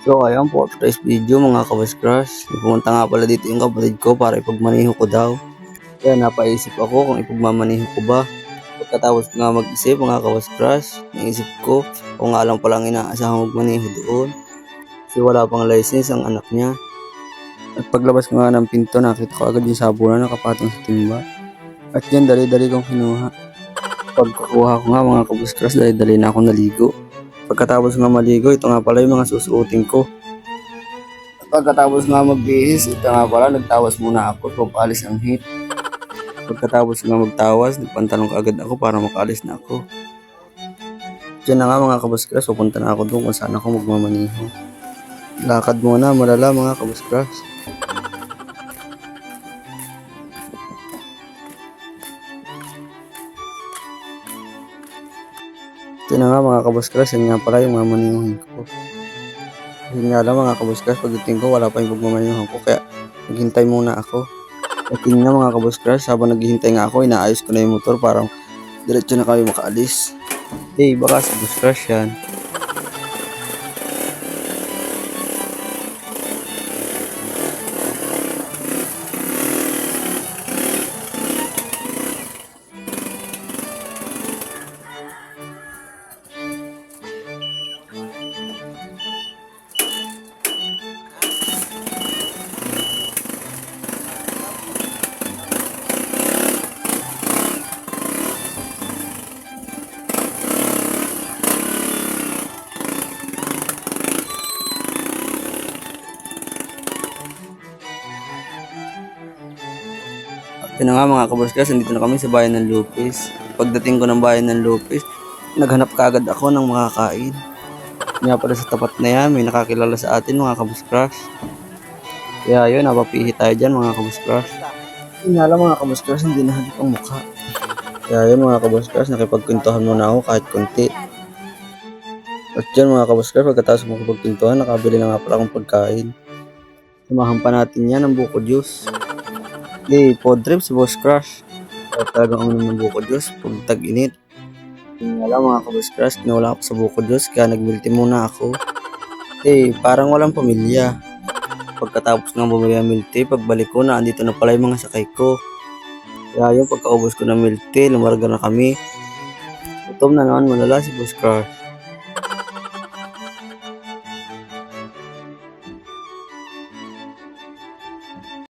So ayan po, today's video mga kabas crush. Pumunta nga pala dito yung kapatid ko para ipagmaniho ko daw. Kaya napaisip ako kung ipagmamaniho ko ba. Pagkatapos ko nga mag-isip mga kabas crush, naisip ko kung nga lang palang inaasahang magmaniho doon. Kasi wala pang license ang anak niya. At paglabas ko nga ng pinto, nakita ko agad yung sabon na nakapatong sa timba. At yan, dali-dali kong kinuha. Pagkakuha ko nga mga kabas crush, dali-dali na akong naligo. Pagkatapos nga maligo, ito nga pala yung mga susuotin ko. Pagkatapos nga magbihis, ito nga pala, nagtawas muna ako pagpaalis ang heat. Pagkatapos nga magtawas, nagpantalong kaagad ako para makaalis na ako. Diyan na nga mga kabuskras, pupunta na ako doon kung saan ako magmamaniho. Lakad muna, malala mga kabuskras. Ito na nga mga kabuskras, yan nga pala yung mamanihuhin ko. Yun nga lang mga kabuskras, pagdating ko wala pa yung pagmamanihuhan ko, kaya naghintay muna ako. At yun nga mga kabuskras, habang naghihintay nga ako, inaayos ko na yung motor para diretso na kami makaalis. Baka sa kabuskras yan. Ito na nga mga kabuskras, nandito na kami sa bayan ng Lupis. Pagdating ko ng bayan ng Lupis, naghanap kaagad ako ng makakain. Nga pala sa tapat na yan, may nakakilala sa atin mga kabuskras. Kaya yun, napapihi tayo dyan mga kabuskras. Yun nga lang mga kabuskras, hindi na halip ang mukha. Kaya yun mga kabuskras, nakipagkwentuhan muna ako kahit konti. At dyan mga kabuskras, pagkatapos mo kapagkwentuhan, nakabili na nga pala akong pagkain. Samahan pa natin yan ng buko juice. Pod trip si Boss Crush. Kaya talagang uminom ng buko juice pag tag-init. Yun nga lang mga kabos crush, kinawala ako sa buko juice kaya nagmilti muna ako. Parang walang pamilya. Pagkatapos nga bumili ng milk tea, pagbalik ko na andito na pala yung mga sakay ko. Kaya yung pagkaubos ko ng milk tea, lumarga na kami. Gutom na naman malala si Boss Crush.